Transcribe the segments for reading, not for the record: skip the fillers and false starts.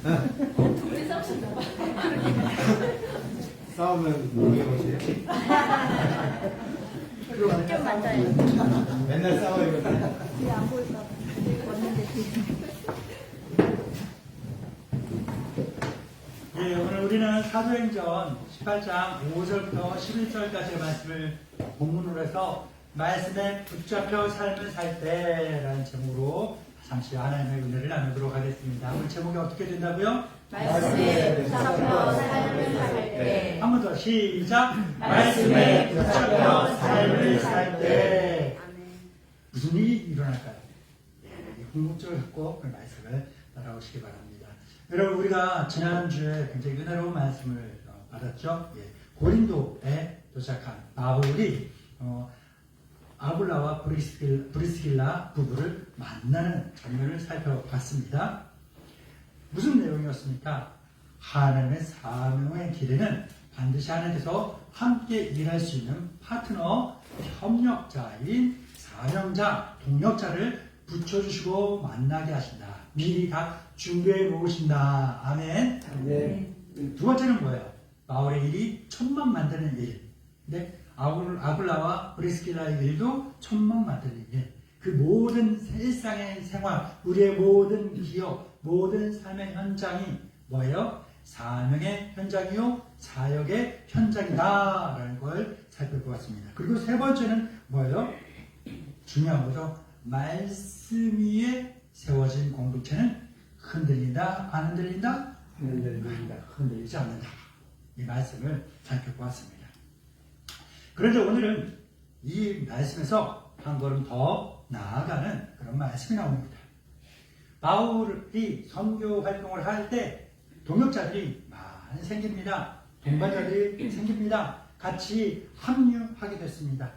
둘이 싸우셨나 봐. 싸우면 뭐게 오세요? 학교 맞아요. 맨날 싸워요. 뒤에 안 보일까 봐. 왔는데 예, 오늘 우리는 사도행전 18장 5절부터 11절까지의 말씀을 본문으로 해서 말씀에 붙잡혀 삶을 살 때라는 제목으로 잠시 하나님의 은혜를 나누도록 하겠습니다. 오늘 제목이 어떻게 된다고요? 말씀에 붙잡혀 삶을 살 때. 한 번 더 시작. 말씀에 붙잡혀 삶을 살 때. 무슨 일이 일어날까요? 이 궁극적을 갖고 그 말씀을 따라오시기 바랍니다. 여러분, 우리가 지난주에 굉장히 은혜로운 말씀을 받았죠. 예, 고린도에 도착한 바울이 아굴라와 브리스길라 부부를 만나는 장면을 살펴봤습니다. 무슨 내용이었습니까? 하나님의 사명의 길에는 반드시 하나님께서 함께 일할 수 있는 파트너, 협력자인 사명자, 동력자를 붙여주시고 만나게 하신다. 미리 다 준비해 놓으신다. 아멘. 네. 두 번째는 뭐예요? 바울의 일이 천막 만드는 일. 근데 아굴라와 브리스길라의 일도 천막 만드는 일. 그 모든 세상의 생활, 우리의 모든 기업, 모든 삶의 현장이 뭐예요? 사명의 현장이요, 사역의 현장이다 라는 걸 살펴볼 것 같습니다. 그리고 세 번째는 뭐예요? 중요한 거죠. 말씀 위에 세워진 공동체는 흔들린다, 안 흔들린다? 흔들린다. 흔들리지 않는다. 이 말씀을 살펴보았습니다. 그런데 오늘은 이 말씀에서 한 걸음 더 나아가는 그런 말씀이 나옵니다. 바울이 선교 활동을 할 때 동역자들이 많이 생깁니다. 동반자들이 생깁니다. 같이 합류하게 됐습니다.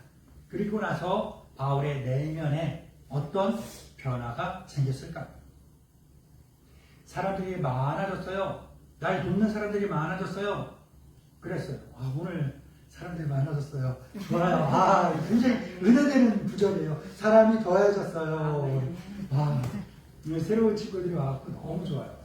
그리고 나서 바울의 내면에 어떤 변화가 생겼을까요? 사람들이 많아졌어요. 날 돕는 사람들이 많아졌어요. 그랬어요. 오늘 사람들이 많아졌어요. 좋아요. 굉장히 은혜되는 구절이에요. 사람이 더해졌어요. 새로운 친구들이 와서 너무 좋아요.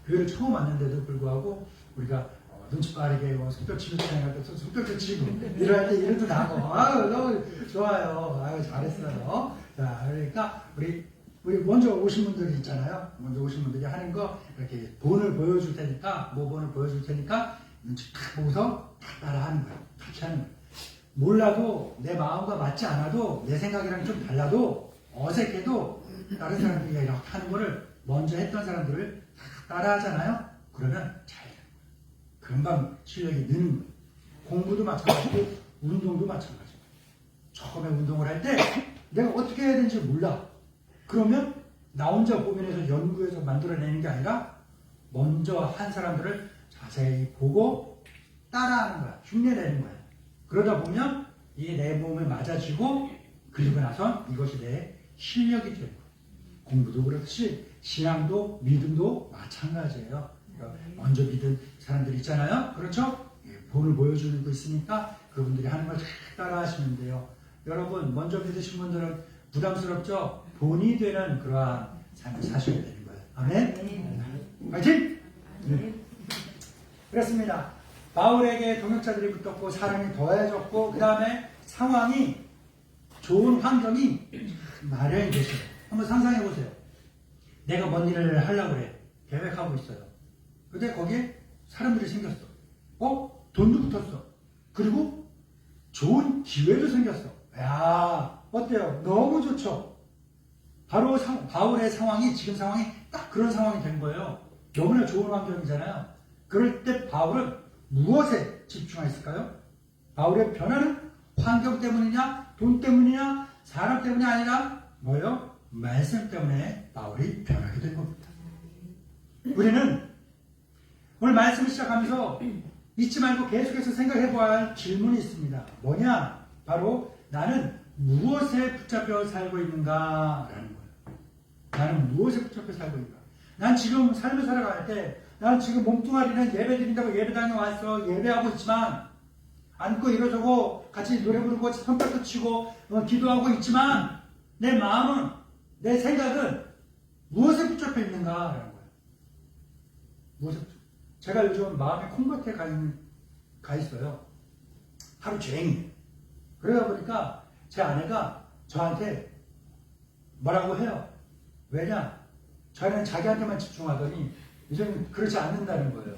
교회를 처음 왔는데도 불구하고 우리가 눈치 빠르게 손뼉 치고 지나갈 때 손뼉도 치고 일할 때 일도 나고 너무 좋아요. 잘했어요. 자, 그러니까 우리 먼저 오신 분들이 있잖아요. 먼저 오신 분들이 하는 거 이렇게 본을 보여줄 테니까 모본을 보여줄 테니까 눈치 탁 보고서 다 따라하는 거예요. 같이 하는 거예요. 몰라도 내 마음과 맞지 않아도 내 생각이랑 좀 달라도 어색해도 다른 사람들이 이렇게 하는 거를 먼저 했던 사람들을 다 따라하잖아요. 그러면 잘 돼요. 금방 실력이 느는 거예요. 공부도 마찬가지고 운동도 마찬가지고. 처음에 운동을 할 때 내가 어떻게 해야 되는지 몰라. 그러면 나 혼자 고민해서 연구해서 만들어내는 게 아니라 먼저 한 사람들을 자세히 보고 따라하는 거야. 흉내내는 거야. 그러다 보면 이게 내 몸에 맞아지고 그리고 나선 이것이 내 실력이 되는 거야. 공부도 그렇지 신앙도 믿음도 마찬가지예요. 그러니까 먼저 믿은 사람들 있잖아요. 그렇죠? 본을 보여주는 거 있으니까 그분들이 하는 걸 잘 따라 하시면 돼요. 여러분 먼저 믿으신 분들은 부담스럽죠? 본이 되는 그러한 삶을 사셔야 되는 거예요. 아멘? 파이팅! 그렇습니다. 바울에게 동역자들이 붙었고 사람이 더해졌고 그 다음에 상황이 좋은 환경이 마련이 되셔요. 한번 상상해 보세요. 내가 뭔 일을 하려고 그래. 계획하고 있어요. 근데 거기에 사람들이 생겼어. 돈도 붙었어. 그리고 좋은 기회도 생겼어. 야, 어때요? 너무 좋죠? 바로 바울의 상황이, 지금 상황이 딱 그런 상황이 된 거예요. 너무나 좋은 환경이잖아요. 그럴 때 바울은 무엇에 집중했을까요? 바울의 변화는 환경 때문이냐, 돈 때문이냐, 사람 때문이 아니라 뭐예요? 말씀 때문에 바울이 변하게 된 겁니다. 우리는 오늘 말씀을 시작하면서 잊지 말고 계속해서 생각해봐야 할 질문이 있습니다. 뭐냐? 바로 나는 무엇에 붙잡혀 살고 있는가? 라는 거예요. 나는 무엇에 붙잡혀 살고 있는가? 난 지금 삶을 살아갈 때 난 지금 몸뚱아리는 예배 드린다고 예배 다녀와서 예배하고 있지만 앉고 일어서고 같이 노래 부르고 손뼉도 치고 기도하고 있지만 내 마음은 내 생각은 무엇에 붙잡혀 있는가? 라는 거예요. 제가 요즘 마음의 콩밭에 가 있어요. 하루 종일. 그러다 보니까 제 아내가 저한테 뭐라고 해요. 왜냐? 저는 자기한테만 집중하더니 이제는 그렇지 않는다는 거예요.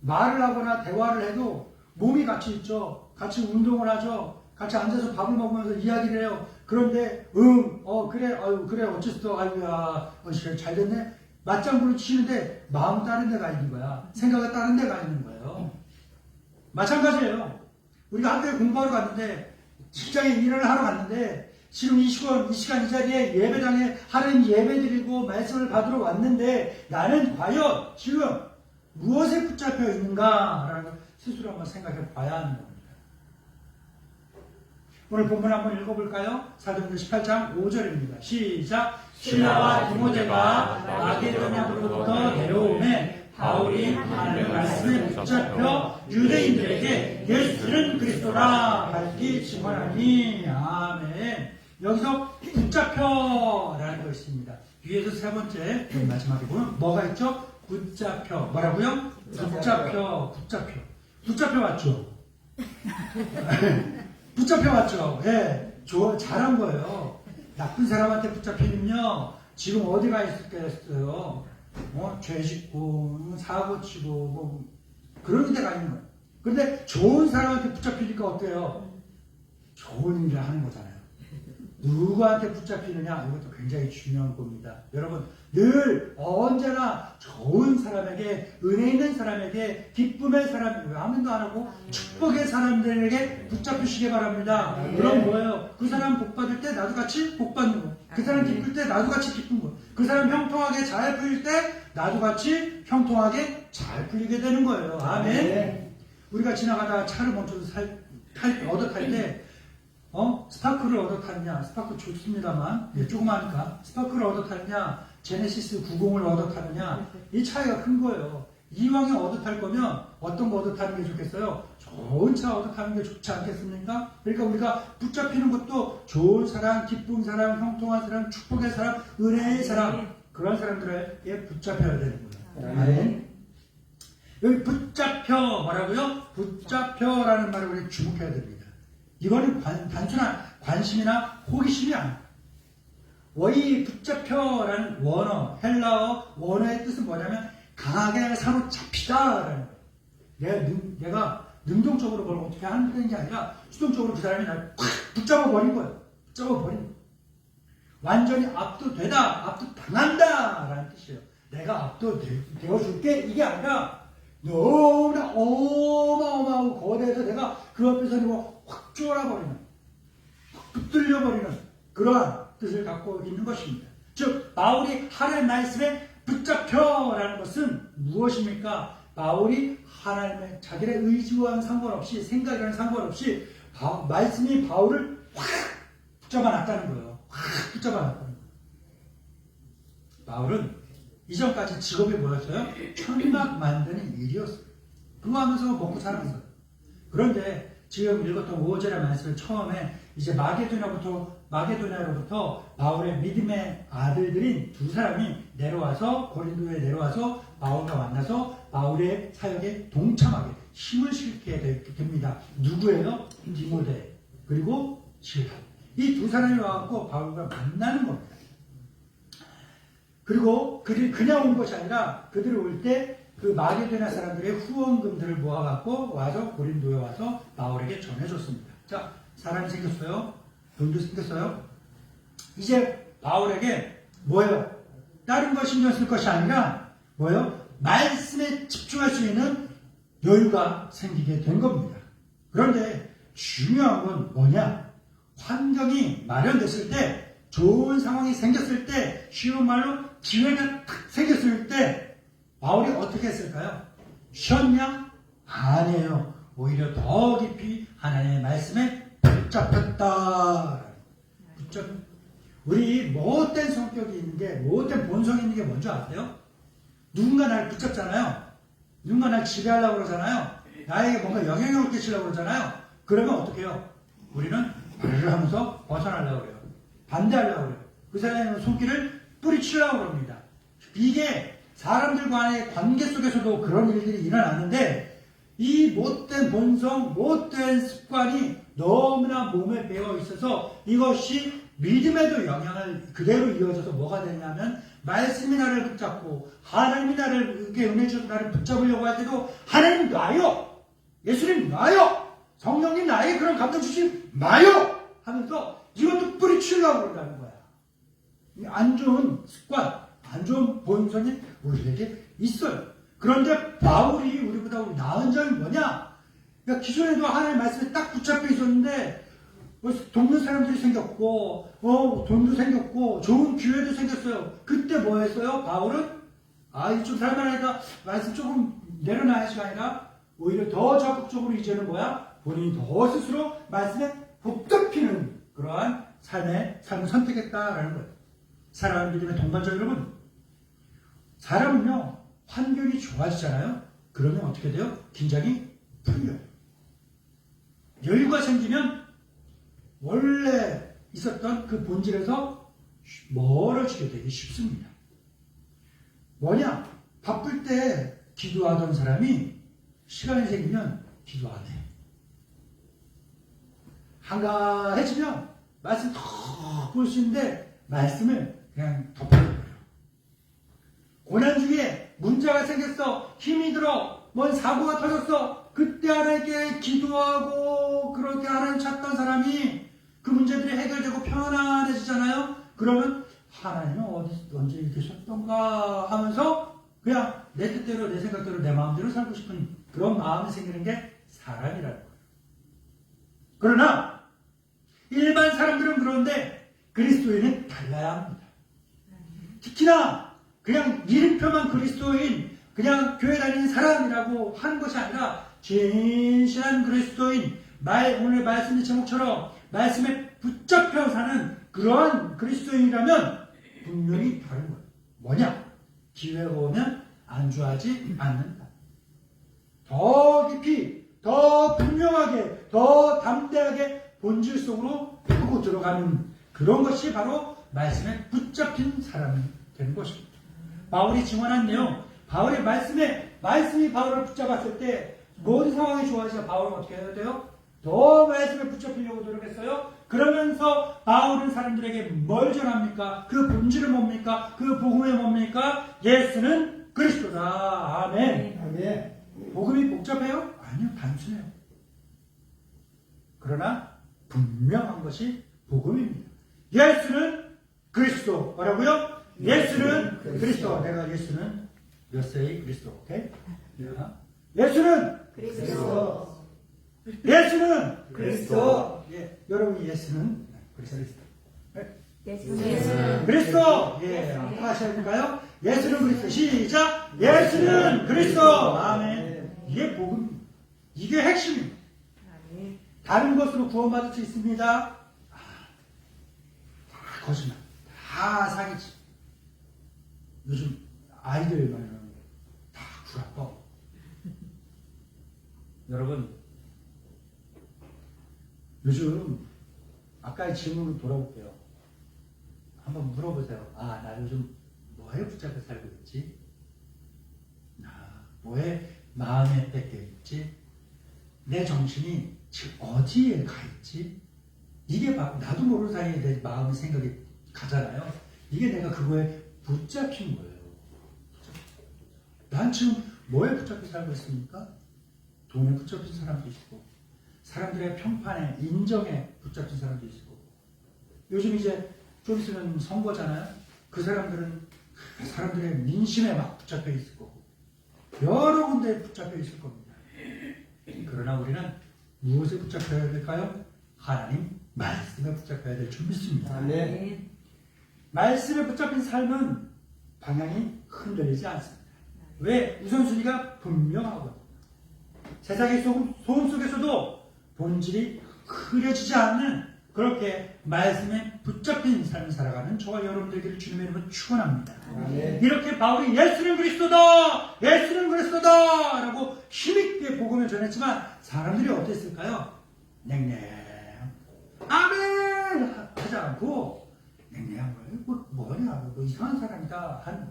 말을 하거나 대화를 해도 몸이 같이 있죠. 같이 운동을 하죠. 같이 앉아서 밥을 먹으면서 이야기를 해요. 그런데 그래, 아유 그래 어쨌어, 아유야, 잘 됐네. 맞장구를 치는데 마음은 다른 데 가 있는 거야. 생각은 다른 데 가 있는 거예요. 마찬가지예요. 우리가 학교에 공부하러 갔는데, 직장에 일을 하러 갔는데, 지금 이 시간 이 자리에 예배당에 하나님 예배 드리고 말씀을 받으러 왔는데, 나는 과연 지금 무엇에 붙잡혀 있는가라는 걸 스스로 한번 생각해 봐야 하는 겁니다. 오늘 본문 한번 읽어볼까요? 사도행전 18장 5절입니다. 시작! 실라와 디모데가 마게도냐로부터 내려오매 바울이 하나님의 말씀에 붙잡혀 유대인들에게 예수는 그리스도라 밝히 증언하니. 아멘. 여기서 붙잡혀라는 것이 있습니다. 위에서 세 번째 마지막에 보면 뭐가 있죠? 붙잡혀. 뭐라고요? 붙잡혀 맞죠? 붙잡혀 맞죠? 예, 잘한 거예요. 나쁜 사람한테 붙잡히면요, 지금 어디가 있겠어요? 죄 짓고, 사고 치고, 그런 데가 있는 거예요. 그런데 좋은 사람한테 붙잡히니까 어때요? 좋은 일을 하는 거잖아요. 누구한테 붙잡히느냐? 이것도 굉장히 중요한 겁니다. 여러분, 늘 언제나 좋은 사람에게, 은혜 있는 사람에게, 기쁨의 사람, 아멘도 안 하고 축복의 사람들에게 붙잡히시기 바랍니다. 그럼 뭐예요? 그 사람 복 받을 때 나도 같이 복 받는 거. 그 사람 기쁠 때 나도 같이 기쁜 거. 그 사람 형통하게 잘 풀릴 때 나도 같이 형통하게 잘 풀리게 되는 거예요. 아멘. 우리가 지나가다가 차를 멈춰서 얻어 탈 때, 스파크를 얻어 타느냐? 스파크 좋습니다만, 조그마하니까. 스파크를 얻어 타느냐? 제네시스 90을 얻어 타느냐? 이 차이가 큰 거예요. 이왕에 얻어 탈 거면 어떤 거 얻어 타는 게 좋겠어요? 좋은 차 얻어 타는 게 좋지 않겠습니까? 그러니까 우리가 붙잡히는 것도 좋은 사람, 기쁜 사람, 형통한 사람, 축복의 사람, 은혜의 사람, 그런 사람들에게 붙잡혀야 되는 거예요. 아멘. 여기 붙잡혀, 뭐라고요? 붙잡혀라는 말을 우리 주목해야 됩니다. 이거는 단순한 관심이나 호기심이 아닙니다. 이 붙잡혀라는 원어, 헬라어 원어의 뜻은 뭐냐면 강하게 사로잡히다라는 거예요. 내가 능동적으로 뭘 어떻게 하는 게 아니라 수동적으로 그 사람이 나를 콱 붙잡아버린 거예요. 붙잡아버린 거예요. 완전히 압도되다, 압도당한다라는 뜻이에요. 내가 압도되어줄게, 이게 아니라 너무나 어마어마하고 거대해서 내가 그 앞에서 확 쫄아버리는, 확 붙들려버리는 그러한 뜻을 갖고 있는 것입니다. 즉 바울이 하나님의 말씀에 붙잡혀라는 것은 무엇입니까? 바울이 하나님의 자기의 의지와는 상관없이, 생각이랑 상관없이 말씀이 바울을 확 붙잡아놨다는 거예요. 확 붙잡아놨다는 거예요. 바울은 이전까지 직업이 뭐였어요? 천막 만드는 일이었어요. 그거 하면서 먹고 살았어요. 그런데 지금 읽었던 5절의 말씀을 처음에 이제 마게도냐로부터 바울의 믿음의 아들들인 두 사람이 내려와서, 고린도에 내려와서 바울과 만나서 바울의 사역에 동참하게 힘을 실게 됩니다. 누구예요? 디모데 그리고 실라. 이 두 사람이 와서 바울과 만나는 겁니다. 그리고 그들이 그냥 온 것이 아니라 그들이 올 때 그 마게도냐 사람들의 후원금들을 모아갖고 와서 고린도에 와서 바울에게 전해줬습니다. 자, 사람이 생겼어요. 돈도 생겼어요. 이제 바울에게 뭐예요? 다른 거 신경 쓸 것이 아니라 뭐예요? 말씀에 집중할 수 있는 여유가 생기게 된 겁니다. 그런데 중요한 건 뭐냐? 환경이 마련됐을 때, 좋은 상황이 생겼을 때, 쉬운 말로 기회가 탁 생겼을 때 바울이 어떻게 했을까요? 쉬었냐? 아니에요. 오히려 더 깊이 하나님의 말씀에 붙잡혔다. 우리 못된 성격이 있는 게, 못된 본성이 있는 게 뭔지 아세요? 누군가 날 붙잡잖아요. 누군가 날 지배하려고 그러잖아요. 나에게 뭔가 영향력을 끼치려고 그러잖아요. 그러면 어떻게 해요? 우리는 말을 하면서 벗어나려고 그래요. 반대하려고 그래요. 그 사람의 손길을 뿌리치려고 그럽니다. 이게 사람들 간의 관계 속에서도 그런 일들이 일어나는데 이 못된 본성, 못된 습관이 너무나 몸에 배어 있어서 이것이 믿음에도 영향을 그대로 이어져서 뭐가 되냐면 말씀이 나를 붙잡고 하나님이 나를 이렇게 은혜 주셔서 나를 붙잡으려고 할 때도 하나님 놔요! 예수님 놔요! 성령님 나에게 그런 감동 주시 마요! 하면서 이것도 뿌리치려고 그런다는 거야. 안 좋은 습관, 안 좋은 본성이 우리에게 있어요. 그런데 바울이 우리보다 나은 점이 뭐냐? 그러니까 기존에도 하나님의 말씀에 딱 붙잡혀 있었는데 돕는 사람들이 생겼고 돈도 생겼고 좋은 기회도 생겼어요. 그때 뭐 했어요? 바울은 이쪽 살만하니까 말씀 조금 내려놔야지가 아니라 오히려 더 적극적으로 이제는 뭐야? 본인이 더 스스로 말씀에 붙잡히는 그러한 삶을 선택했다라는 거예요. 사랑하는 믿음의 동반자 여러분, 사람은요 환경이 좋아지잖아요. 그러면 어떻게 돼요? 긴장이 풀려요. 여유가 생기면 원래 있었던 그 본질에서 멀어지게 되기 쉽습니다. 뭐냐? 바쁠 때 기도하던 사람이 시간이 생기면 기도 안 해. 한가해지면 말씀 더 볼 수 있는데 말씀을 그냥 덮어버려요. 고난 중에 문제가 생겼어. 힘이 들어. 뭔 사고가 터졌어. 그때 하나님께 기도하고 그렇게 하나님 찾던 사람이 그 문제들이 해결되고 편안해지잖아요. 그러면 하나님은 언제 계셨던가 하면서 그냥 내 뜻대로 내 생각대로 내 마음대로 살고 싶은 그런 마음이 생기는 게 사람이라는 거예요. 그러나 일반 사람들은 그런데 그리스도인은 달라야 합니다. 특히나 그냥 이름표만 그리스도인, 그냥 교회 다니는 사람이라고 하는 것이 아니라 진실한 그리스도인, 오늘 말씀의 제목처럼 말씀에 붙잡혀 사는 그러한 그리스도인이라면 분명히 다른 거예요. 뭐냐? 기회가 오면 안주하지 않는다. 더 깊이, 더 분명하게, 더 담대하게 본질 속으로 파고 들어가는 그런 것이 바로 말씀에 붙잡힌 사람이 되는 것입니다. 바울이 증언한 내용, 바울의 말씀이 바울을 붙잡았을 때 모든 상황이 좋아지자 바울은 어떻게 해야 돼요? 더 말씀에 붙잡히려고 노력했어요. 그러면서 바울은 사람들에게 뭘 전합니까? 그 본질은 뭡니까? 그 복음이 뭡니까? 예수는 그리스도다. 아멘. 아멘. 복음이 복잡해요? 아니요, 단순해요. 그러나 분명한 것이 복음입니다. 예수는 그리스도. 뭐라고요? 예수는 그리스도. 내가 예수는 몇 세의 그리스도. 오케이? 예수는 그리스도. 예수는 그리스도. 예, 여러분이 예수는 그리스도. 예수는 그리스도. 예, 다시 해볼까요? 예수는 그리스도. 시작. 예수는 그리스도. 아멘. 이게 복음. 이게 핵심입니다. 다른 것으로 구원받을 수 있습니다. 다 거짓말. 다 사기지. 요즘 아이들 말하는 다 구라뻥. 여러분, 요즘 아까의 질문으로 돌아볼게요. 한번 물어보세요. 나 요즘 뭐에 붙잡혀 살고 있지? 뭐에 마음에 뺏겨 있지? 내 정신이 지금 어디에 가 있지? 이게 바로 나도 모르는 사이에 내 마음 생각이 가잖아요. 이게 내가 그거에 붙잡힌 거예요. 난 지금 뭐에 붙잡혀 살고 있습니까? 돈에 붙잡힌 사람도 있고, 사람들의 평판에, 인정에 붙잡힌 사람도 있고, 요즘 이제 좀 있으면 선거잖아요. 그 사람들은 사람들의 민심에 막 붙잡혀 있을 거고, 여러 군데에 붙잡혀 있을 겁니다. 그러나 우리는 무엇에 붙잡혀야 될까요? 하나님 말씀에 붙잡혀야 될 줄 믿습니다. 아멘. 말씀에 붙잡힌 삶은 방향이 흔들리지 않습니다. 왜? 우선순위가 분명하거든요. 세상의 소음 속에서도 본질이 흐려지지 않는 그렇게 말씀에 붙잡힌 삶을 살아가는 저와 여러분들에게 주님의 이름으로 축원합니다. 아멘. 이렇게 바울이 예수는 그리스도다! 예수는 그리스도다! 라고 힘있게 복음을 전했지만 사람들이 어땠을까요? 냉랭. 아멘! 하지 않고 냉랭한 거예요. 뭐냐? 뭐 이상한 사람이다. 한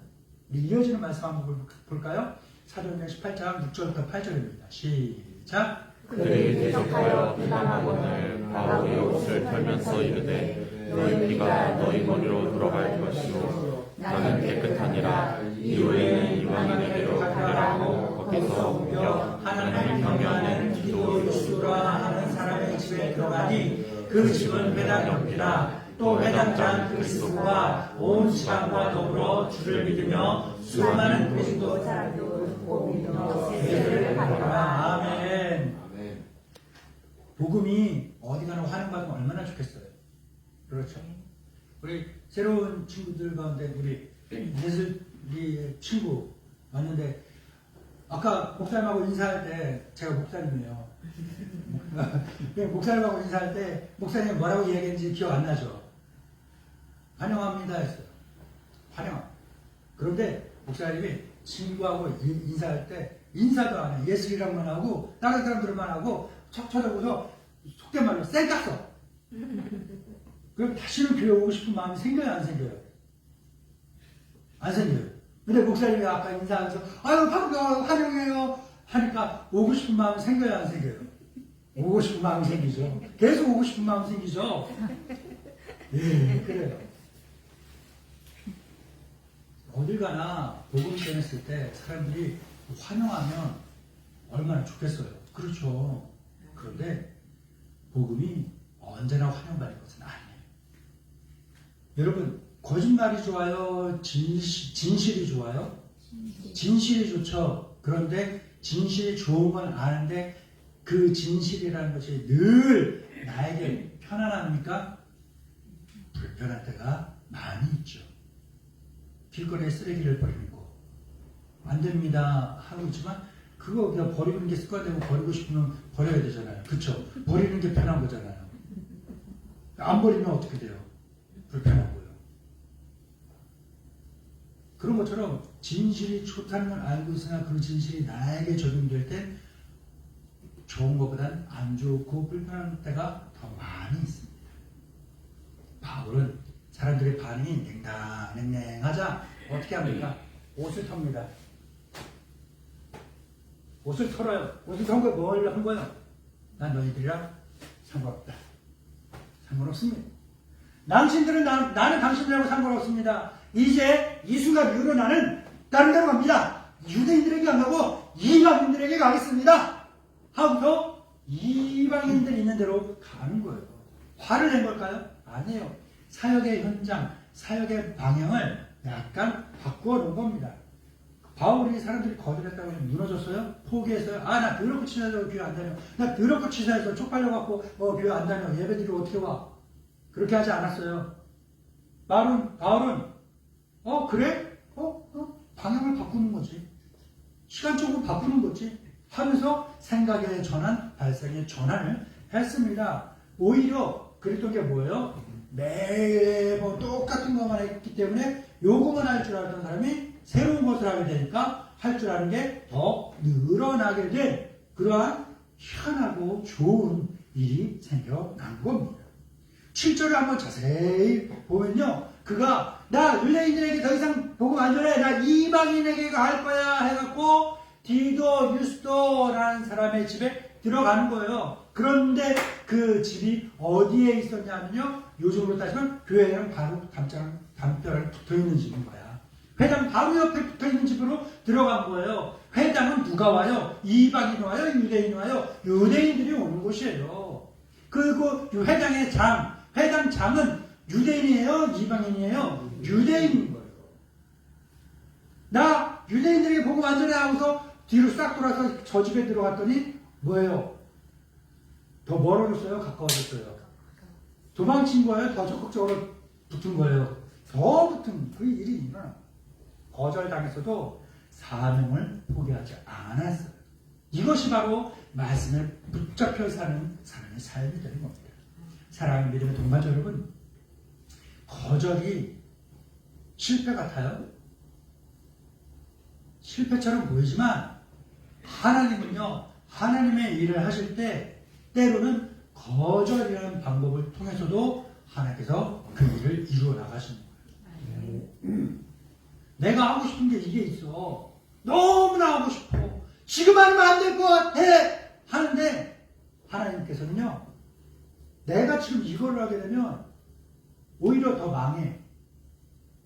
이어지는 말씀 한번 볼까요? 사도행전 18장 6절부터 8절입니다. 시작. 그들이 대적하여 비난하거늘 바울의 옷을 털면서 이르되 너희 피가 너희 머리로 돌아갈 것이요 나는 깨끗하니라. 이후에는 이방인에게로 가려고 거기서 옮겨 하나님을 경외하는 디도 유수라 하는 사람의 집에 들어가니 그 집은 회당이 없더라. 또 회당장 그리스도와 온 지방과 더불어 주를 믿으며 수많은 그리스도 사람도 듣고 믿으며 세례를 받더라. 아멘. 복음이 어디 가나 환영받으면 얼마나 좋겠어요. 그렇죠. 우리 새로운 친구들 가운데 우리 예술이 친구 왔는데 아까 목사님하고 인사할 때 제가 목사님이에요. 목사님하고 인사할 때 목사님 뭐라고 이야기했는지 기억 안 나죠? 환영합니다 했어요. 환영. 그런데 목사님이 친구하고 인사할 때 인사도 안 해. 예술이랑만 하고 다른 사람들만 하고 척 쳐다보서 속된 말로 쌩 깠어. 그럼 다시는 교회 오고 싶은 마음이 생겨요, 안 생겨요? 안 생겨요. 근데 목사님이 아까 인사하면서 아유 반가워요, 환영해요 하니까 오고 싶은 마음이 생겨요, 안 생겨요? 오고 싶은 마음이 생기죠. 계속 오고 싶은 마음이 생기죠. 예, 그래요. 어딜 가나 복음 전했을 때 사람들이 환영하면 얼마나 좋겠어요. 그렇죠. 그런데 복음이 언제나 환영받을 것은 아니에요. 여러분, 거짓말이 좋아요? 진실이 좋아요? 진실이 좋죠. 그런데 진실이 좋은 건 아는데 그 진실이라는 것이 늘 나에게 편안합니까? 불편할 때가 많이 있죠. 길거리에 쓰레기를 버리는 거 안 됩니다 하고 있지만 그거 그냥 버리는 게 습관되고 버리고 싶으면 버려야 되잖아요. 그쵸? 버리는 게 편한 거잖아요. 안 버리면 어떻게 돼요? 불편하고요. 그런 것처럼 진실이 좋다는 걸 알고 있으나 그 진실이 나에게 적용될 땐 좋은 것보단 안 좋고 불편한 때가 더 많이 있습니다. 바울은 사람들의 반응이 냉랭하자 어떻게 합니까? 옷을 텁니다. 옷을 털어요. 옷을 턴 거 뭘 한 거예요? 난 너희들이랑 상관없다. 상관없습니다. 당신들은 나는 당신들하고 상관없습니다. 이제 이 순간 이후로 나는 다른 데로 갑니다. 유대인들에게 안 가고 이방인들에게 가겠습니다. 하고서 이방인들 있는 데로 가는 거예요. 화를 낸 걸까요? 아니에요. 사역의 현장, 사역의 방향을 약간 바꾸어 놓은 겁니다. 바울이 사람들이 거절했다고 해서 무너졌어요? 포기했어요? 나 더럽고 치사해서 교회 안 다녀. 나 더럽고 치사해서 쪽팔려갖고 교회 안 다녀. 예배드리고 어떻게 와? 그렇게 하지 않았어요. 바울은 그래? 방향을 바꾸는 거지. 시간적으로 바꾸는 거지. 하면서 생각의 전환, 발상의 전환을 했습니다. 오히려 그랬던 게 뭐예요? 매번 똑같은 것만 했기 때문에 요것만 할 줄 알았던 사람이 새로운 것을 하게 되니까 할 줄 아는 게 더 늘어나게 된 그러한 희한하고 좋은 일이 생겨난 겁니다. 7절을 한번 자세히 보면요. 그가 나 유대인들에게 더 이상 복음 안 전해. 나 이방인에게 갈 거야 해갖고 디도 유스도라는 사람의 집에 들어가는 거예요. 그런데 그 집이 어디에 있었냐면요. 요즘으로 따지면 교회랑 바로 담벼락에 붙어있는 집인 거야. 회당 바로 옆에 붙어있는 집으로 들어간 거예요. 회당은 누가 와요? 이방인이 와요? 유대인이 와요? 유대인들이 오는 곳이에요. 그리고 회당의 회당 장은 유대인이에요? 이방인이에요? 유대인인 거예요. 나 유대인들에게 복음 안 전해 하고서 뒤로 싹 돌아서 저 집에 들어갔더니 뭐예요? 더 멀어졌어요? 가까워졌어요? 도망친 거예요? 더 적극적으로 붙은 거예요? 더 붙은 그 일이 일어나. 거절당했어도 사명을 포기하지 않았어요. 이것이 바로 말씀을 붙잡혀 사는 사람의 삶이 되는 겁니다. 사랑하는 믿음의 동반자 여러분, 거절이 실패 같아요? 실패처럼 보이지만 하나님은요, 하나님의 일을 하실 때 때로는 거절이라는 방법을 통해서도 하나님께서 그 일을 이루어 나가시는 거예요. 내가 하고 싶은 게 이게 있어. 너무나 하고 싶어. 지금 하면 안 될 것 같아. 하는데 하나님께서는요. 내가 지금 이걸 하게 되면 오히려 더 망해.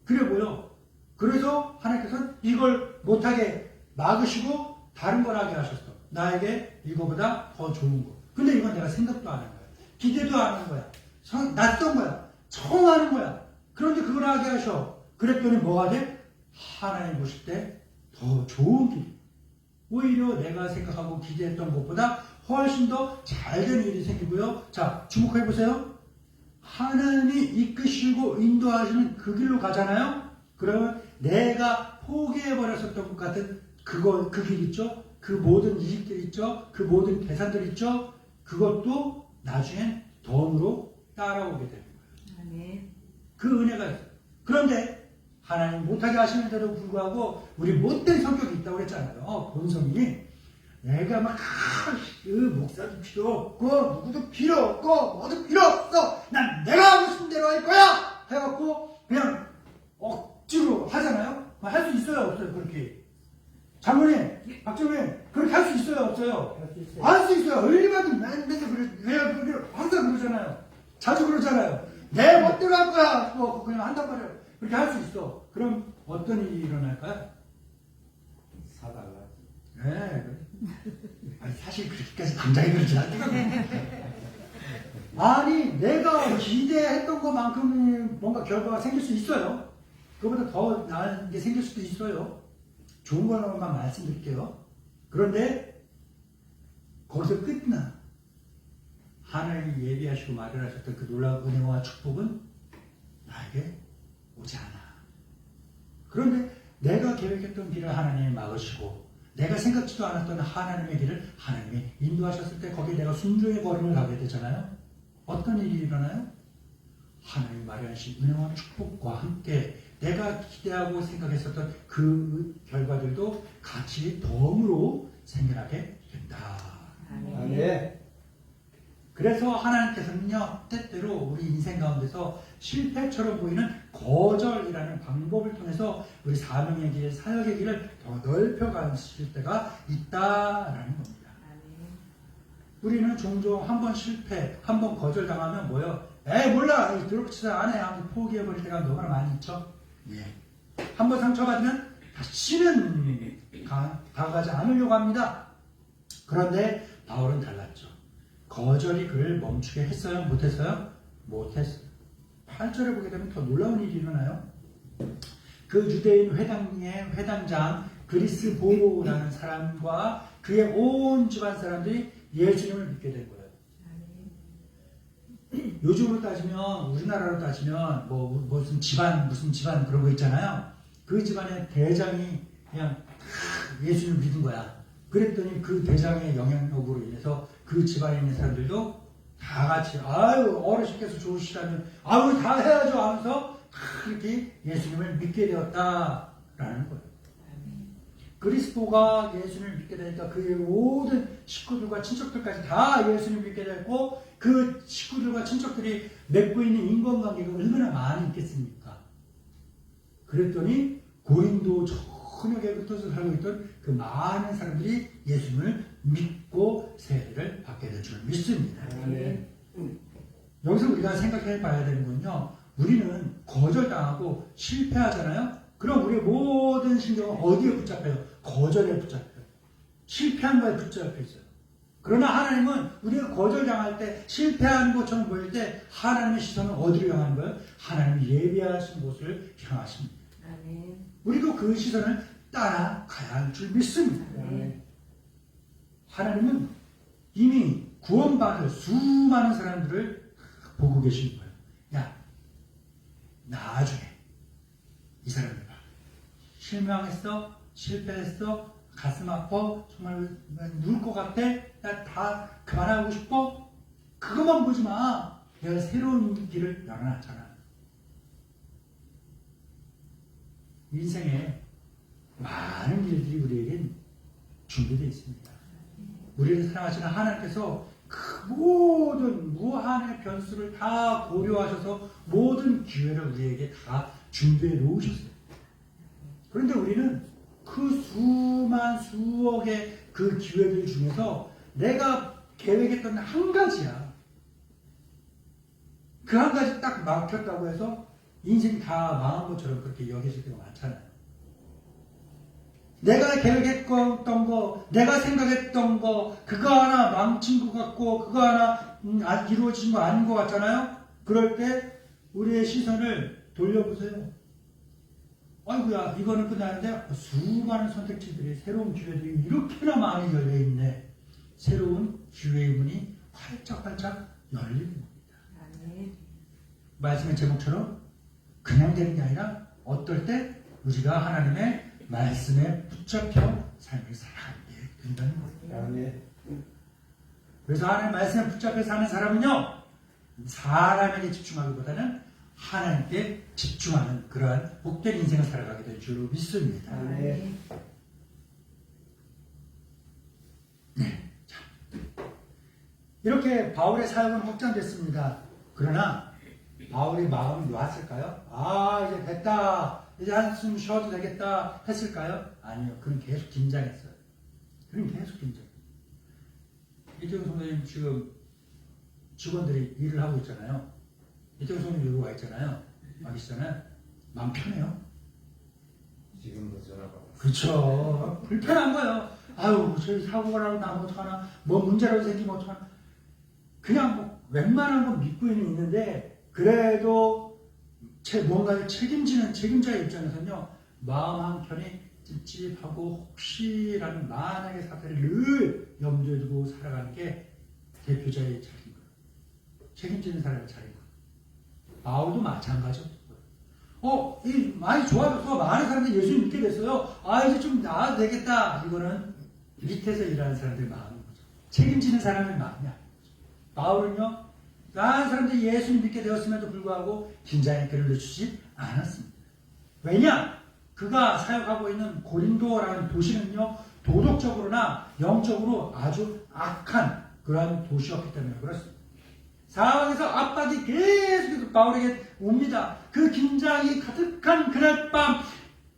그래 보여. 그래서 하나님께서는 이걸 못하게 막으시고 다른 걸 하게 하셨어. 나에게 이거보다 더 좋은 거. 근데 이건 내가 생각도 안 한 거야. 기대도 안 한 거야. 낯선 거야. 처음 하는 거야. 그런데 그걸 하게 하셔. 그랬더니 뭐가 돼? 하나님 보실 때 더 좋은 길. 오히려 내가 생각하고 기대했던 것보다 훨씬 더 잘된 일이 생기고요. 자, 주목해 보세요. 하나님이 이끄시고 인도하시는 그 길로 가잖아요. 그러면 내가 포기해버렸었던 것 같은 그 길 있죠? 그 모든 이익들 있죠? 그 모든 계산들 있죠? 그것도 나중엔 덤으로 따라오게 되는 거예요. 아멘. 그 은혜가 있어요. 그런데 하나님 못하게 하시는데도 불구하고 우리 못된 성격이 있다고 그랬잖아요. 본성이. 내가 막 목사도 필요 없고 누구도 필요 없고 뭐도 필요 없어. 난 내가 하고 싶은 대로 할 거야. 해갖고 그냥 억지로 하잖아요. 할 수 있어요 없어요 그렇게. 장모님, 박정님 그렇게 할 수 있어요 없어요? 할 수 있어요. 얼마든지 맨날 그래. 항상 그러잖아요. 자주 그러잖아요. 내 멋대로 할 거야. 뭐 그냥 한단 말이에요. 그렇게 할 수 있어. 그럼 어떤 일이 일어날까요? 사달라. 네. 아니, 사실 그렇게까지 당장에 그러지 않더라고요. 아니, 내가 기대했던 것만큼 뭔가 결과가 생길 수 있어요. 그거보다 더 나은 게 생길 수도 있어요. 좋은 거만 말씀드릴게요. 그런데 거기서 끝나. 하나님이 예비하시고 마련하셨던 그 놀라운 은혜와 축복은 나에게 오지 않아. 그런데 내가 계획했던 길을 하나님이 막으시고 내가 생각지도 않았던 하나님의 길을 하나님이 인도하셨을 때 거기에 내가 순종의 걸음을 가게 되잖아요. 어떤 일이 일어나요? 하나님이 마련하신 은혜와 축복과 함께 내가 기대하고 생각했었던 그 결과들도 같이 덤으로 생겨나게 된다. 아멘. 그래서 하나님께서는요, 때때로 우리 인생 가운데서 실패처럼 보이는 거절이라는 방법을 통해서 우리 사명의 길, 사역의 길을 더 넓혀가실 때가 있다라는 겁니다. 우리는 종종 한 번 실패, 한 번 거절당하면 뭐요? 에이 몰라, 드럽치다 안 해 하면서 포기해버릴 때가 너무나 많이 있죠. 예. 한 번 상처받으면 다시는 다가가지 않으려고 합니다. 그런데 바울은 달랐죠. 거절이 그를 멈추게 했어요? 못했어요? 못했어요. 8절에 보게 되면 더 놀라운 일이 일어나요. 그 유대인 회당의 회당장 그리스보라는 사람과 그의 온 집안 사람들이 예수님을 믿게 된 거예요. 요즘으로 따지면, 우리나라로 따지면 무슨 집안 그런 거 있잖아요. 그 집안의 대장이 그냥 예수님을 믿은 거야. 그랬더니 그 대장의 영향력으로 인해서 그 집안에 있는 사람들도 다 같이 아유 어르신께서 좋으시다면 아유 다 해야죠 하면서 이렇게 예수님을 믿게 되었다라는 거예요. 그리스도가 예수님을 믿게 되니까 그의 모든 식구들과 친척들까지 다 예수님을 믿게 됐고 그 식구들과 친척들이 맺고 있는 인간관계가 얼마나 많이 있겠습니까? 그랬더니 고린도 천역에 흩어져 살고 있던 그 많은 사람들이 예수님을 믿고 세례를 받게 될 줄 믿습니다. 네. 여기서 우리가 생각해 봐야 되는 건요. 우리는 거절당하고 실패하잖아요. 그럼 우리의 모든 신경은 어디에 붙잡혀요? 거절에 붙잡혀요. 실패한 거에 붙잡혀 있어요. 그러나 하나님은 우리가 거절당할 때 실패한 것처럼 보일 때 하나님의 시선은 어디로 향하는 거예요? 하나님이 예비하신 곳을 향하십니다. 우리도 그 시선을 따라가야 할 줄 믿습니다. 하나님은 이미 구원받을 수많은 사람들을 보고 계신 거예요. 야, 나중에 이 사람들 봐. 실망했어? 실패했어? 가슴 아파? 정말 누울 것 같아? 나 다 그만하고 싶어? 그것만 보지 마. 내가 새로운 길을 열어놨잖아. 인생에 많은 일들이 우리에겐 준비되어 있습니다. 우리를 사랑하시는 하나님께서 그 모든 무한의 변수를 다 고려하셔서 모든 기회를 우리에게 다 준비해 놓으셨어요. 그런데 우리는 그 수만 수억의 그 기회들 중에서 내가 계획했던 한 가지야. 그 한 가지 딱 막혔다고 해서 인생 다 망한 것처럼 그렇게 여겨질 때가 많잖아요. 내가 계획했던 거, 내가 생각했던 거, 그거 하나 망친 것 같고, 그거 하나 이루어진 거 아닌 것 같잖아요? 그럴 때 우리의 시선을 돌려보세요. 아이고야, 이거는 끝나는데 수많은 선택지들이, 새로운 기회들이 이렇게나 많이 열려있네. 새로운 기회의 문이 활짝활짝 열리는 겁니다. 말씀의 제목처럼 그냥 되는 게 아니라 어떨 때 우리가 하나님의 말씀에 붙잡혀 삶을 살아가게 된다는 거예요. 아멘. 그래서 하나님의 말씀에 붙잡혀 사는 사람은요, 사람에게 집중하기보다는 하나님께 집중하는 그러한 복된 인생을 살아가게 될 줄로 믿습니다. 아멘. 네. 자, 이렇게 바울의 사역은 확장됐습니다. 그러나 바울의 마음이 놓았을까요? 아, 이제 됐다. 이제 한숨 쉬어도 되겠다. 했을까요? 아니요. 그는 계속 긴장했어요. 그는 계속 긴장. 이태경 선생님 지금 직원들이 일을 하고 있잖아요. 이태경 선생님 여기 와 있잖아요. 와 계시잖아요. 마음 편해요. 지금도 전화가 왔어요. 그렇죠. 불편한 거예요. 아유, 저희 사고가 나면 나면 어떡하나. 뭐 문제라도 생기면 어떡하나. 그냥 뭐 웬만한 건 믿고는 있는데 그래도 뭔가를 책임지는 책임자의 입장에서는요, 마음 한켠이 찝찝하고 혹시라는 만약의 사태를 늘 염두에 두고 살아가는 게 대표자의 자리인 거예요. 책임지는 사람의 자리인 거예요. 바울도 마찬가지였어요. 많이 좋아져서 많은 사람들이 예수님 믿게 됐어요. 아, 이제 좀 나아도 되겠다. 이거는 밑에서 일하는 사람들의 마음인 거죠. 책임지는 사람의 마음이 아닌 거죠. 바울은요, 많은 사람들이 예수님 믿게 되었음에도 불구하고 긴장의 끈을 늦추지 않았습니다. 왜냐? 그가 사역하고 있는 고린도라는 도시는요, 도덕적으로나 영적으로 아주 악한 그러한 도시였기 때문에 그렇습니다. 상황에서 압박이 계속해서 바울에게 옵니다. 그 긴장이 가득한 그날 밤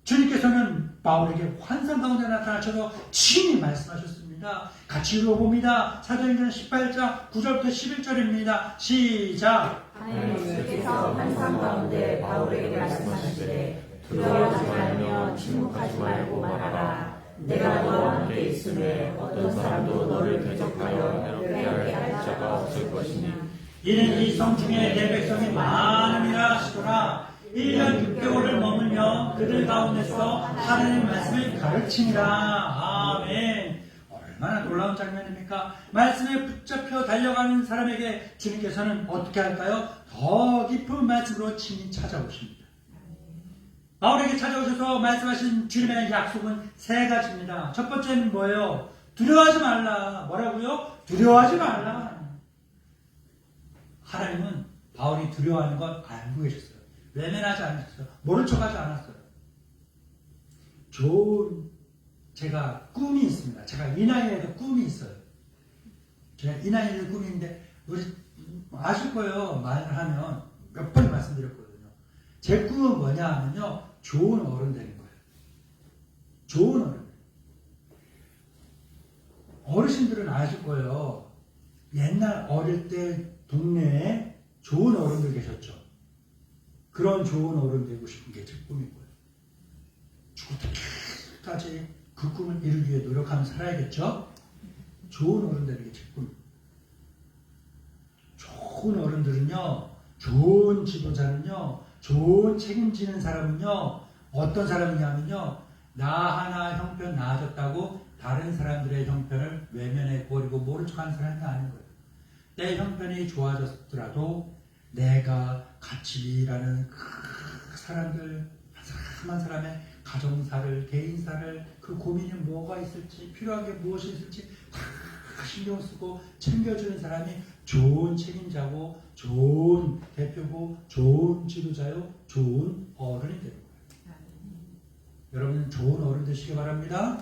주님께서는 바울에게 환상 가운데 나타나셔서 친히 말씀하셨습니다. 같이 읽어봅니다. 사도행전 18장 9절부터 11절입니다. 시작. 하나님께서 환상 가운데 바울에게 말씀하시되 두려워하지 말며 침묵하지 말고 말하라. 내가 너와 함께 있음에 어떤 사람도 너를 대적하여 괴롭게 할 자가 없을 것이니 이는 이 성 중에 내 백성이 많음이라 하시더라. 1년 6개월을 머물며 그들 가운데서 하나님의 말씀을 가르치니라. 아멘. 얼마나 놀라운 장면입니까? 말씀에 붙잡혀 달려가는 사람에게 주님께서는 어떻게 할까요? 더 깊은 말씀으로 친히 찾아오십니다. 바울에게 찾아오셔서 말씀하신 주님의 약속은 세 가지입니다. 첫 번째는 뭐예요? 두려워하지 말라. 뭐라고요? 두려워하지 말라. 하나님은 바울이 두려워하는 걸 알고 계셨어요. 외면하지 않으셨어요. 모른 척하지 않았어요. 제가 꿈이 있습니다. 제가 이 나이에도 꿈이 있어요. 제가 이 나이에도 꿈이 있는데 우리 아실 거예요. 말을 하면 몇 번 말씀드렸거든요. 제 꿈은 뭐냐 하면요, 좋은 어른 되는 거예요. 좋은 어른. 어르신들은 아실 거예요. 옛날 어릴 때 동네에 좋은 어른들 계셨죠. 그런 좋은 어른 되고 싶은 게 제 꿈인 거예요. 죽을 때까지 그 꿈을 이루기 위해 노력하면서 살아야겠죠. 좋은 어른 되는 게 제 꿈입니다. 좋은 어른들은요, 좋은 지도자는요, 좋은 책임지는 사람은요, 어떤 사람이냐면요, 나 하나 형편 나아졌다고 다른 사람들의 형편을 외면해 버리고 모른 척하는 사람이 아닌 거예요. 내 형편이 좋아졌더라도 내가 같이 일하는 그 사람들, 한 사람의 가정사를, 개인사를, 그 고민이 뭐가 있을지, 필요한 게 무엇이 있을지 다 신경 쓰고 챙겨주는 사람이 좋은 책임자고, 좋은 대표고, 좋은 지도자요, 좋은 어른이 되는 거예요. 여러분 좋은 어른 되시기 바랍니다.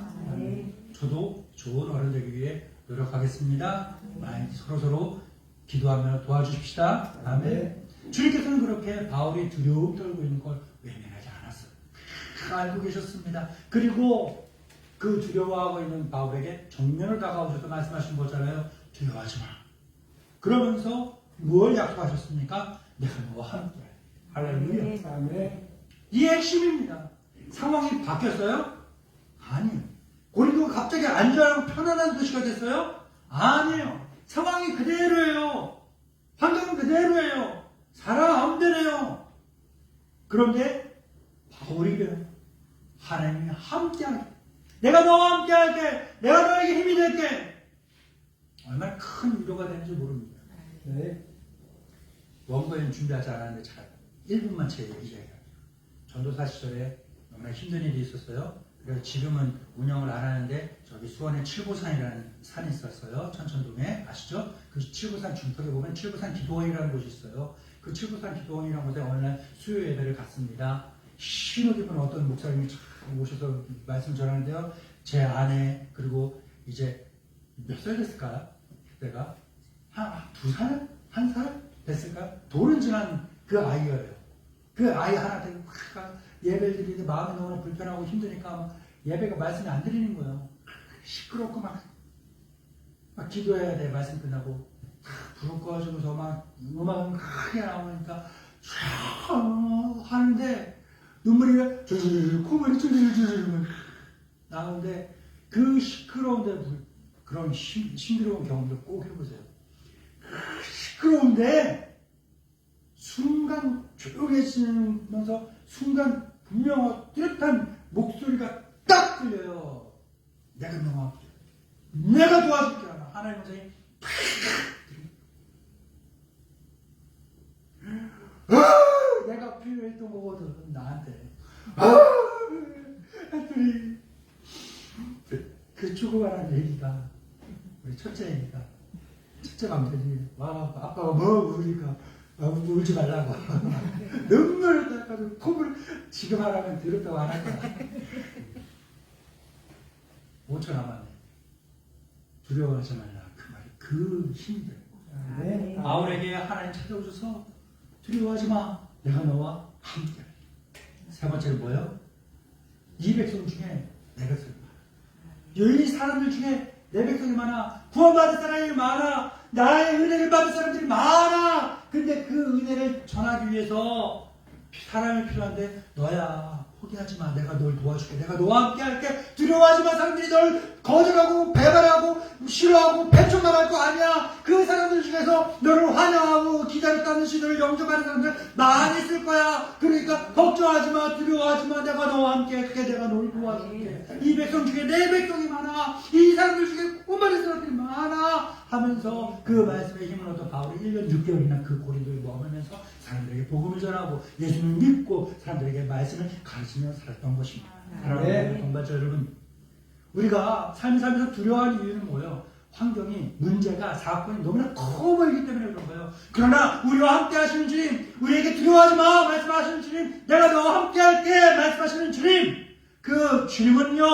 저도 좋은 어른 되기 위해 노력하겠습니다. 많이 서로서로 기도하며 도와주십시다. 아멘. 주님께서는 그렇게 바울이 두려움 떨고 있는 걸 외면하지 않았어요. 다 알고 계셨습니다. 그리고 그 두려워하고 있는 바울에게 정면을 다가오셔서 말씀하신 거잖아요. 두려워하지 마. 그러면서 뭘 약속하셨습니까? 내가 너와 함께. 할렐루야. 아멘. 이 핵심입니다. 상황이 바뀌었어요? 아니요. 고린도가 갑자기 안전하고 편안한 도시가 됐어요? 아니에요. 상황이 그대로예요. 환경은 그대로예요. 사람 마음대로예요. 그런데 바울이래요. 하나님이 함께하게. 내가 너와 함께할게. 내가 너에게 힘이 될게. 얼마나 큰 위로가 되는지 모릅니다. 네. 원고에는 준비하지 않았는데 잘 1분만 제 얘기해요. 전도사 시절에 너무나 힘든 일이 있었어요. 그래서 지금은 운영을 안 하는데 저기 수원에 칠보산이라는 산이 있었어요. 천천동에 아시죠? 그 칠보산 중턱에 보면 칠보산 기도원이라는 곳이 있어요. 그 칠보산 기도원이라는 곳에 어느 날 수요 예배를 갔습니다. 신호 깊은 어떤 목사님이 참 오셔서 말씀 전하는데요. 제 아내 그리고 이제 몇 살 됐을까요? 그때가 두 살? 한 살? 됐을까요? 돌은 지난 그 아이예요. 그 아이 하나 되고 예배를 드리는데 마음이 너무나 불편하고 힘드니까 예배가 말씀이 안 드리는 거예요. 시끄럽고 막 기도해야 돼. 말씀 끝나고 불을 꺼주면서 막 음악은 크게 나오니까 촤 하는데 눈물이 줄줄 콧물이 줄줄 나오는데 그 시끄러운데 그런 힘들어온 경험도 꼭 해보세요. 시끄러운데 순간 조용해지면서 순간 분명하고 뚜렷한 목소리가 딱 들려요. 내가 너와 함께 내가 도와줄게 하나. 하나님 선생님 내가 필요했던 거거든 나한테. 했더니 그 조그만한 얘기가 우리 첫째 얘기가 첫째 남편이 와 아빠가 뭐 우리가 울지 말라고 눈물을 닦아서 콧물 지금 하라면 들었다고 안 할 거야. 5초 남았네. 두려워하지 말라. 그 말이 그 힘들. 네. 바울에게 하나님 찾아오셔서 두려워하지 마. 내가 너와 함께. 세 번째로 뭐예요? 이 백성 중에 내 백성이 많아. 이 사람들 중에 내 백성이 많아. 구원받은 사람이 많아. 나의 은혜를 받은 사람들이 많아. 근데 그 은혜를 전하기 위해서 사람이 필요한데 너야 포기하지 마. 내가 널 도와줄게. 내가 너와 함께 할게. 두려워하지 마. 사람들이 널 거절하고 배반하고 싫어하고 배척만 할 거 아니야. 그 사람들 중에서 너를 환영하고 기다렸다는 시너를 영접하는 사람들 많이 있을 거야. 그러니까 걱정하지 마. 두려워하지 마. 내가 너와 함께 할게. 내가 너를 도와줄게. 이 백성 중에 내 백성이 많아. 이 사람들 중에 꿈받은 사람들이 많아. 하면서 그 말씀에 힘을 얻어 바울이 1년 6개월이나 그 고린도에 머물면서 사람들에게 복음을 전하고 예수님을 믿고 사람들에게 말씀을 가르치며 살았던 것입니다. 사랑하는 동반자 여러분, 우리가 삶을 살면서 두려워하는 이유는 뭐예요? 환경이, 문제가, 사건이 너무나 커 보이기 때문에 그런 거예요. 그러나 우리와 함께 하시는 주님, 우리에게 두려워하지 마 말씀하시는 주님, 내가 너와 함께 할게 말씀하시는 주님, 그 주님은요,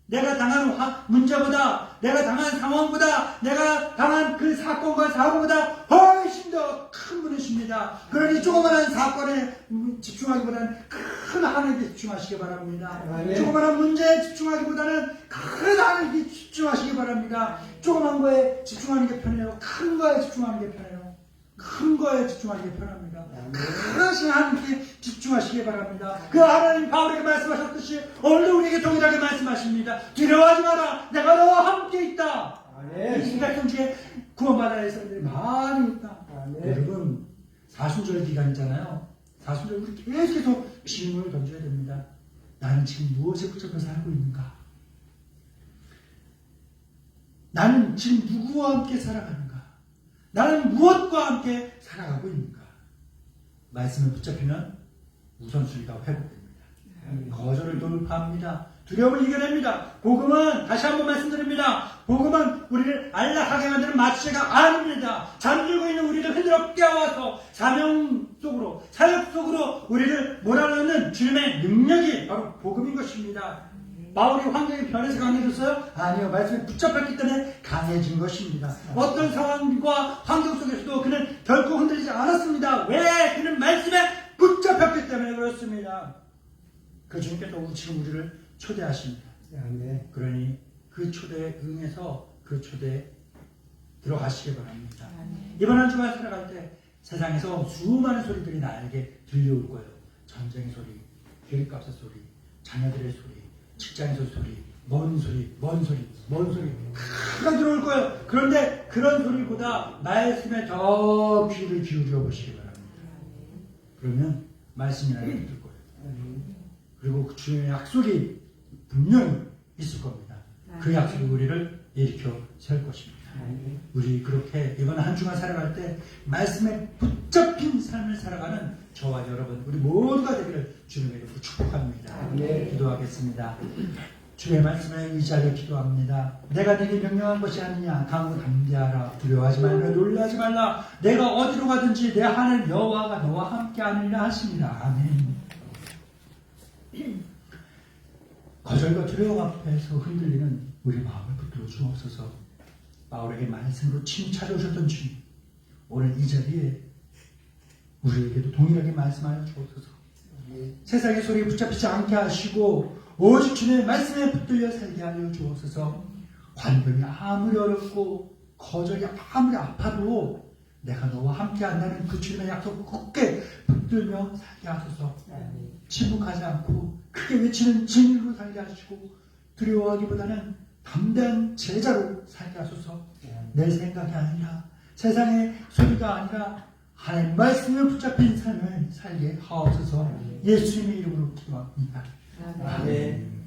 내가 당한 문제보다, 내가 당한 상황보다, 내가 당한 그 사건과 사고보다 훨씬 더 큰 분이십니다. 그러니 조그만한 사건에 집중하기보다는 큰 하나님께 집중하시기 바랍니다. 조그만한 문제에 집중하기보다는 큰 하나님께 집중하시기 바랍니다. 조그만 거에 집중하는 게 편해요. 큰 거에 집중하는 게 편해요. 큰 거에 집중하는 게 편합니다. 크신 하나님께 집중하시기 바랍니다. 그 하나님 바울에게 말씀하셨듯이 오늘도 우리에게 동일하게 말씀하십니다. 두려워하지 마라. 내가 너와 함께 있다. 이 백성 중에 구원받아야 할 사람들이 많이 있다. 여러분, 사순절 기간이잖아요. 사순절 우리 계속해서 질문을 던져야 됩니다. 나는 지금 무엇에 붙잡혀 살고 있는가? 나는 지금 누구와 함께 살아가는가? 나는 무엇과 함께 살아가고 있는가? 말씀에 붙잡히면 우선순위가 회복됩니다. 거절을 돌파합니다. 두려움을 이겨냅니다. 복음은 다시 한번 말씀드립니다. 복음은 우리를 안락하게 만드는 마취가 아닙니다. 잠들고 있는 우리를 흔들어 깨워서 사명 속으로, 사역 속으로 우리를 몰아넣는 주님의 능력이 바로 복음인 것입니다. 바울이 환경이 변해서 강해졌어요? 아니요. 말씀에 붙잡혔기 때문에 강해진 것입니다. 어떤 상황과 환경 속에서도 그는 결코 흔들리지 않았습니다. 왜? 그는 말씀에 붙잡혔기 때문에 그렇습니다. 그 주님께서 지금 우리를 초대하십니다. 아멘. 그러니 그 초대에 응해서 그 초대에 들어가시기 바랍니다. 이번 한 주간 살아갈 때 세상에서 수많은 소리들이 나에게 들려올 거예요. 전쟁의 소리, 기름값의 소리, 자녀들의 소리, 직장에서 소리, 먼 소리 다 들어올 거예요. 그런데 그런 소리보다 말씀에 더 귀를 기울여 보시기 바랍니다. 그러면 말씀이라는 게 들을 거예요. 그리고 그 주님의 약속이 분명히 있을 겁니다. 그 약속이 우리를 일으켜 세울 것입니다. 우리 그렇게 이번 한 주간 살아갈 때 말씀에 붙잡힌 삶을 살아가는 저와 여러분 우리 모두가 되기를 주님의 이름으로 축복합니다. 기도하겠습니다. 주의 말씀에 의지하여 기도합니다. 내가 네게 명령한 것이 아니냐. 강을 담대하라. 두려워하지 말라. 놀라지 말라. 내가 어디로 가든지 내 하늘 여호와가 너와 함께 하느니라 하십니다. 아멘. 거절과 두려움 앞에서 흔들리는 우리 마음을 붙들어 주옵소서. 바울에게 말씀으로 친히 찾아오셨던 주님, 오늘 이 자리에 우리에게도 동일하게 말씀하여 주옵소서. 세상의 소리에 붙잡히지 않게 하시고 오직 주님의 말씀에 붙들려 살게 하여 주옵소서. 환경이 아무리 어렵고 거절이 아무리 아파도 내가 너와 함께 한다는 그 주님의 약속을 굳게 붙들며 살게 하소서. 침묵하지 않고 크게 외치는 진리로 살게 하시고 두려워하기보다는 담대한 제자로 살게 하소서. 내 생각이 아니라 세상의 소리가 아니라 하나님 말씀에 붙잡힌 삶을 살게 하옵소서. 예수님의 이름으로 기도합니다. 아멘.